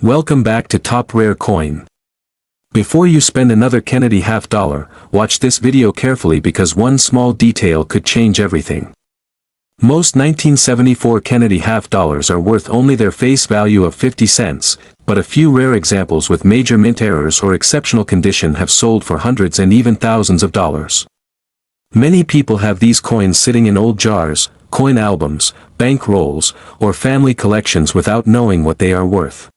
Welcome back to Top Rare Coin. Before you spend another Kennedy half dollar, watch this video carefully because one small detail could change everything. Most 1974 Kennedy half dollars are worth only their face value of 50 cents, but a few rare examples with major mint errors or exceptional condition have sold for hundreds and even thousands of dollars. Many people have these coins sitting in old jars, coin albums, bank rolls, or family collections without knowing what they are worth.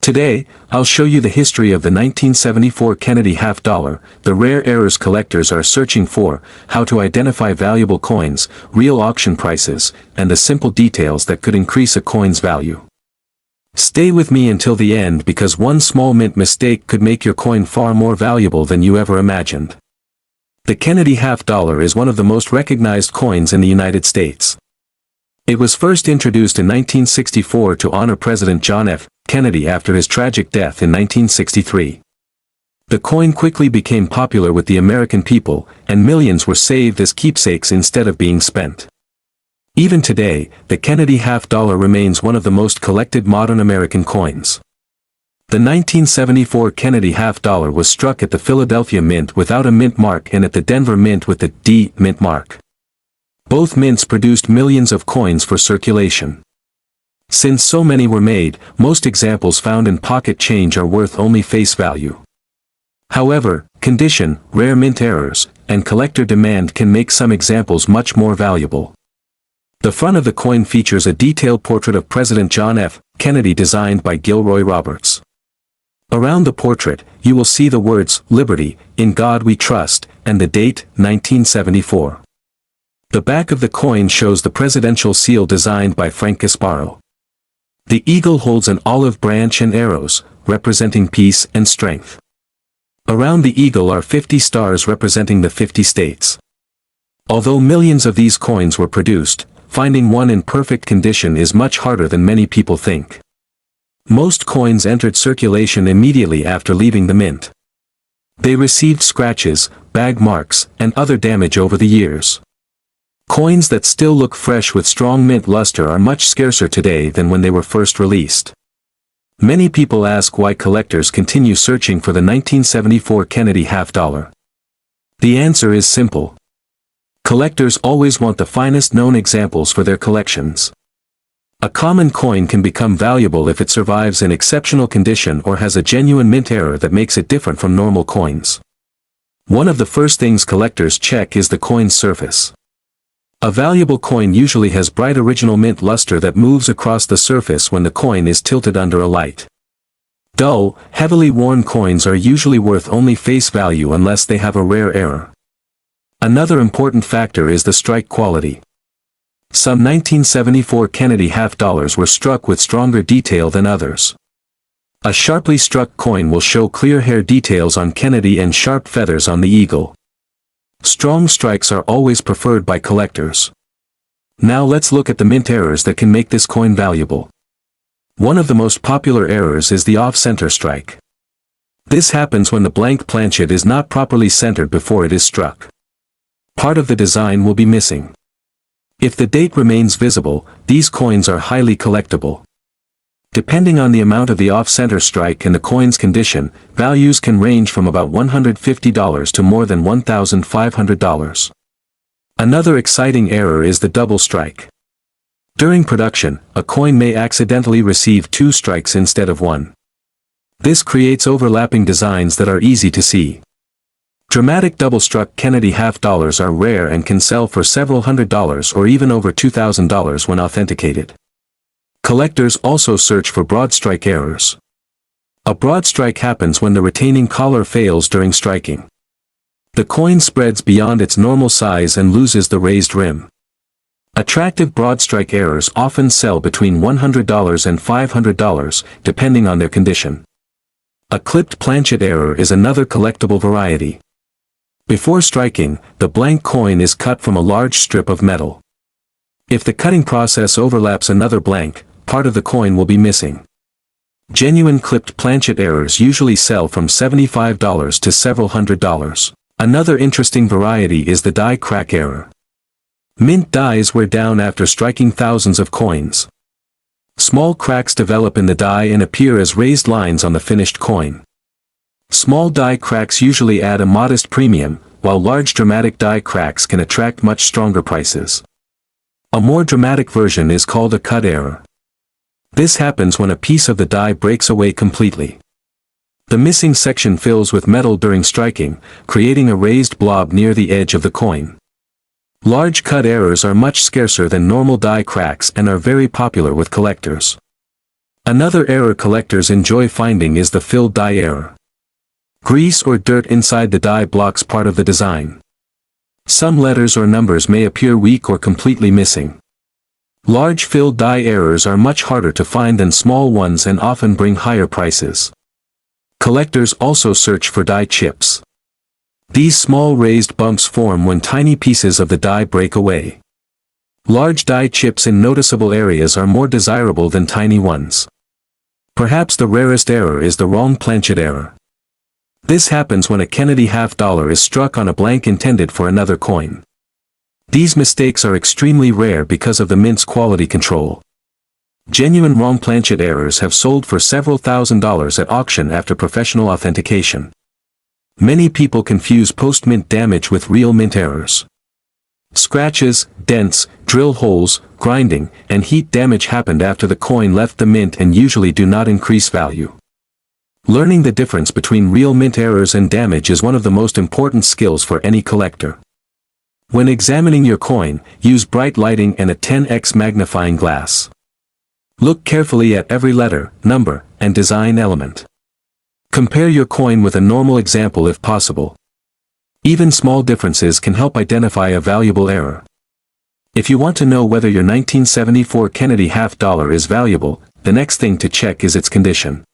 Today, I'll show you the history of the 1974 Kennedy half dollar, the rare errors collectors are searching for, how to identify valuable coins, real auction prices, and the simple details that could increase a coin's value. Stay with me until the end because one small mint mistake could make your coin far more valuable than you ever imagined. The Kennedy half dollar is one of the most recognized coins in the United States. It was first introduced in 1964 to honor President John F. Kennedy after his tragic death in 1963. The coin quickly became popular with the American people, and millions were saved as keepsakes instead of being spent. Even today, the Kennedy half dollar remains one of the most collected modern American coins. The 1974 Kennedy half dollar was struck at the Philadelphia Mint without a mint mark and at the Denver Mint with the D mint mark. Both mints produced millions of coins for circulation. Since so many were made, most examples found in pocket change are worth only face value. However, condition, rare mint errors, and collector demand can make some examples much more valuable. The front of the coin features a detailed portrait of President John F. Kennedy designed by Gilroy Roberts. Around the portrait, you will see the words, "Liberty, in God we trust," and the date, 1974. The back of the coin shows the presidential seal designed by Frank Gasparo. The eagle holds an olive branch and arrows, representing peace and strength. Around the eagle are 50 stars representing the 50 states. Although millions of these coins were produced, finding one in perfect condition is much harder than many people think. Most coins entered circulation immediately after leaving the mint. They received scratches, bag marks, and other damage over the years. Coins that still look fresh with strong mint luster are much scarcer today than when they were first released. Many people ask why collectors continue searching for the 1974 Kennedy half dollar. The answer is simple. Collectors always want the finest known examples for their collections. A common coin can become valuable if it survives in exceptional condition or has a genuine mint error that makes it different from normal coins. One of the first things collectors check is the coin's surface. A valuable coin usually has bright original mint luster that moves across the surface when the coin is tilted under a light. Dull, heavily worn coins are usually worth only face value unless they have a rare error. Another important factor is the strike quality. Some 1974 Kennedy half dollars were struck with stronger detail than others. A sharply struck coin will show clear hair details on Kennedy and sharp feathers on the eagle. Strong strikes are always preferred by collectors. Now let's look at the mint errors that can make this coin valuable. One of the most popular errors is the off-center strike. This happens when the blank planchet is not properly centered before it is struck. Part of the design will be missing. If the date remains visible, these coins are highly collectible. Depending on the amount of the off-center strike and the coin's condition, values can range from about $150 to more than $1,500. Another exciting error is the double strike. During production, a coin may accidentally receive two strikes instead of one. This creates overlapping designs that are easy to see. Dramatic double-struck Kennedy half dollars are rare and can sell for several $100s or even over $2,000 when authenticated. Collectors also search for broad strike errors. A broad strike happens when the retaining collar fails during striking. The coin spreads beyond its normal size and loses the raised rim. Attractive broad strike errors often sell between $100 and $500, depending on their condition. A clipped planchet error is another collectible variety. Before striking, the blank coin is cut from a large strip of metal. If the cutting process overlaps another blank, part of the coin will be missing. Genuine clipped planchet errors usually sell from $75 to several $100s. Another interesting variety is the die crack error. Mint dies wear down after striking thousands of coins. Small cracks develop in the die and appear as raised lines on the finished coin. Small die cracks usually add a modest premium, while large dramatic die cracks can attract much stronger prices. A more dramatic version is called a cut error. This happens when a piece of the die breaks away completely. The missing section fills with metal during striking, creating a raised blob near the edge of the coin. Large cut errors are much scarcer than normal die cracks and are very popular with collectors. Another error collectors enjoy finding is the filled die error. Grease or dirt inside the die blocks part of the design. Some letters or numbers may appear weak or completely missing. Large filled die errors are much harder to find than small ones and often bring higher prices. Collectors also search for die chips. These small raised bumps form when tiny pieces of the die break away. Large die chips in noticeable areas are more desirable than tiny ones. Perhaps the rarest error is the wrong planchet error. This happens when a Kennedy $half is struck on a blank intended for another coin. These mistakes are extremely rare because of the mint's quality control. Genuine wrong planchet errors have sold for several $1,000s at auction after professional authentication. Many people confuse post-mint damage with real mint errors. Scratches, dents, drill holes, grinding, and heat damage happened after the coin left the mint and usually do not increase value. Learning the difference between real mint errors and damage is one of the most important skills for any collector. When examining your coin, use bright lighting and a 10x magnifying glass. Look carefully at every letter, number, and design element. Compare your coin with a normal example if possible. Even small differences can help identify a valuable error. If you want to know whether your 1974 Kennedy $half is valuable, the next thing to check is its condition.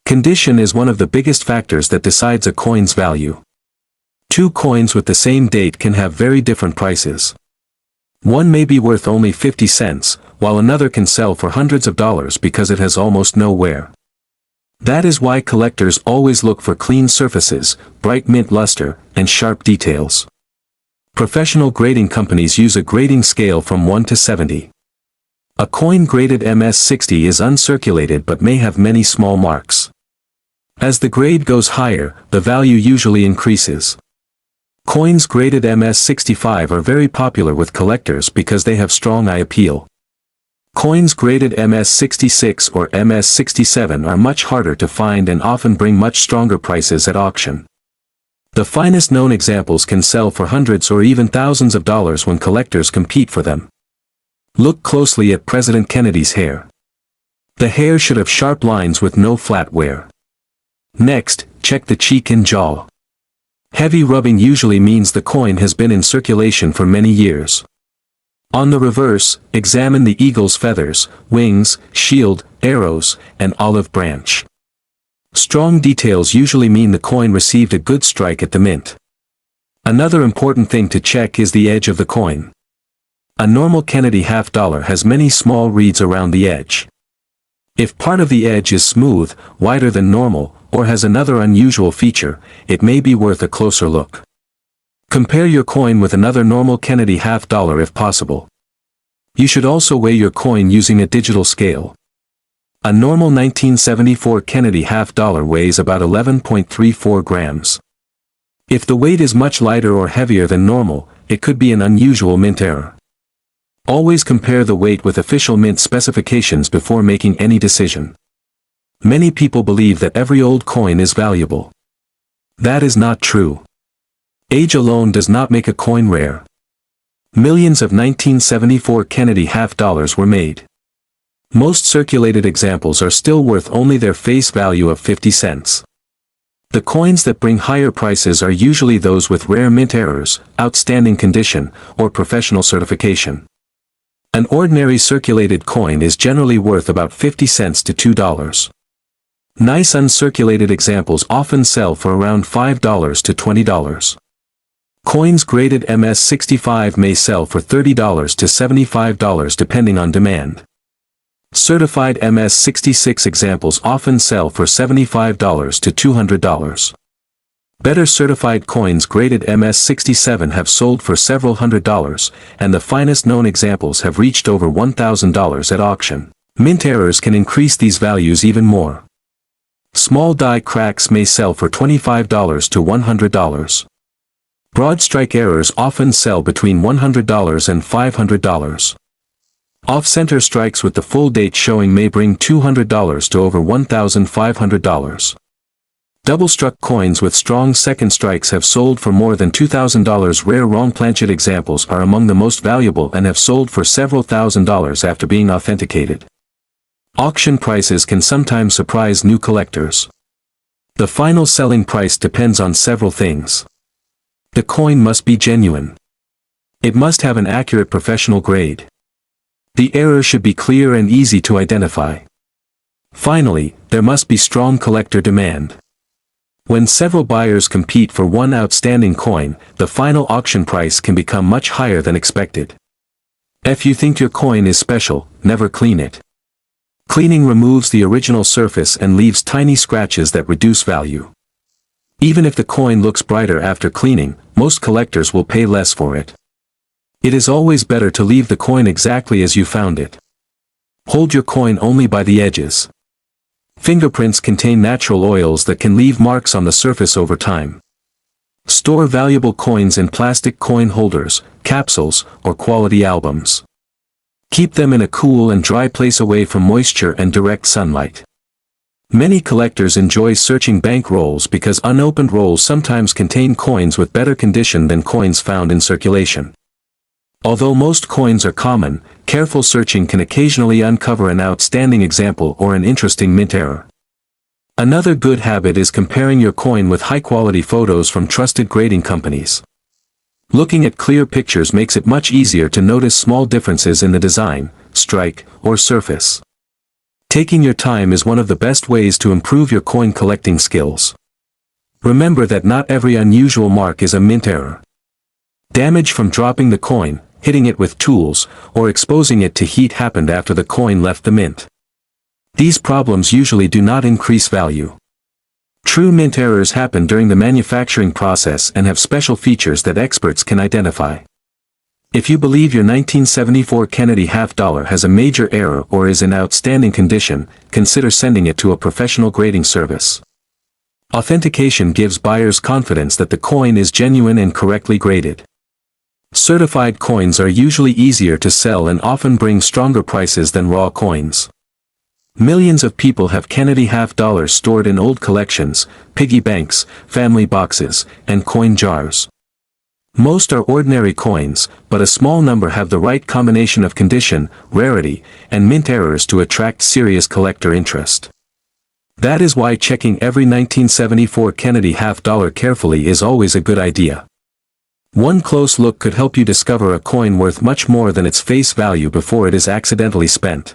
Condition is one of the biggest factors that decides a coin's value. Two coins with the same date can have very different prices. One may be worth only 50 cents, while another can sell for hundreds of dollars because it has almost no wear. That is why collectors always look for clean surfaces, bright mint luster, and sharp details. Professional grading companies use a grading scale from 1 to 70. A coin graded MS-60 is uncirculated but may have many small marks. As the grade goes higher, the value usually increases. Coins graded MS-65 are very popular with collectors because they have strong eye appeal. Coins graded MS-66 or MS-67 are much harder to find and often bring much stronger prices at auction. The finest known examples can sell for hundreds or even thousands of dollars when collectors compete for them. Look closely at President Kennedy's hair. The hair should have sharp lines with no flat wear. Next, check the cheek and jaw. Heavy rubbing usually means the coin has been in circulation for many years. On the reverse, examine the eagle's feathers, wings, shield, arrows, and olive branch. Strong details usually mean the coin received a good strike at the mint. Another important thing to check is the edge of the coin. A normal Kennedy $half has many small reeds around the edge. If part of the edge is smooth, wider than normal, or has another unusual feature, it may be worth a closer look. Compare your coin with another normal Kennedy $half if possible. You should also weigh your coin using a digital scale. A normal 1974 Kennedy $half weighs about 11.34 grams. If the weight is much lighter or heavier than normal, it could be an unusual mint error. Always compare the weight with official mint specifications before making any decision. Many people believe that every old coin is valuable. That is not true. Age alone does not make a coin rare. Millions of 1974 Kennedy $half were made. Most circulated examples are still worth only their face value of 50 cents. The coins that bring higher prices are usually those with rare mint errors, outstanding condition, or professional certification. An ordinary circulated coin is generally worth about 50 cents to $2. Nice uncirculated examples often sell for around $5 to $20. Coins graded MS-65 may sell for $30 to $75 depending on demand. Certified MS-66 examples often sell for $75 to $200. Better certified coins graded MS-67 have sold for several $100s, and the finest known examples have reached over $1,000 at auction. Mint errors can increase these values even more. Small die cracks may sell for $25 to $100. Broad strike errors often sell between $100 and $500. Off-center strikes with the full date showing may bring $200 to over $1,500. Double-struck coins with strong second strikes have sold for more than $2,000. Rare wrong planchet examples are among the most valuable and have sold for several $1,000s after being authenticated. Auction prices can sometimes surprise new collectors. The final selling price depends on several things. The coin must be genuine. It must have an accurate professional grade. The error should be clear and easy to identify. Finally, there must be strong collector demand. When several buyers compete for one outstanding coin, the final auction price can become much higher than expected. If you think your coin is special, never clean it. Cleaning removes the original surface and leaves tiny scratches that reduce value. Even if the coin looks brighter after cleaning, most collectors will pay less for it. It is always better to leave the coin exactly as you found it. Hold your coin only by the edges. Fingerprints contain natural oils that can leave marks on the surface over time. Store valuable coins in plastic coin holders, capsules, or quality albums. Keep them in a cool and dry place away from moisture and direct sunlight. Many collectors enjoy searching bank rolls because unopened rolls sometimes contain coins with better condition than coins found in circulation. Although most coins are common, careful searching can occasionally uncover an outstanding example or an interesting mint error. Another good habit is comparing your coin with high-quality photos from trusted grading companies. Looking at clear pictures makes it much easier to notice small differences in the design, strike, or surface. Taking your time is one of the best ways to improve your coin collecting skills. Remember that not every unusual mark is a mint error. Damage from dropping the coin, hitting it with tools, or exposing it to heat happened after the coin left the mint. These problems usually do not increase value. True mint errors happen during the manufacturing process and have special features that experts can identify. If you believe your 1974 Kennedy half-dollar has a major error or is in outstanding condition, consider sending it to a professional grading service. Authentication gives buyers confidence that the coin is genuine and correctly graded. Certified coins are usually easier to sell and often bring stronger prices than raw coins. Millions of people have Kennedy half-dollars stored in old collections, piggy banks, family boxes, and coin jars. Most are ordinary coins, but a small number have the right combination of condition, rarity, and mint errors to attract serious collector interest. That is why checking every 1974 Kennedy half-dollar carefully is always a good idea. One close look could help you discover a coin worth much more than its face value before it is accidentally spent.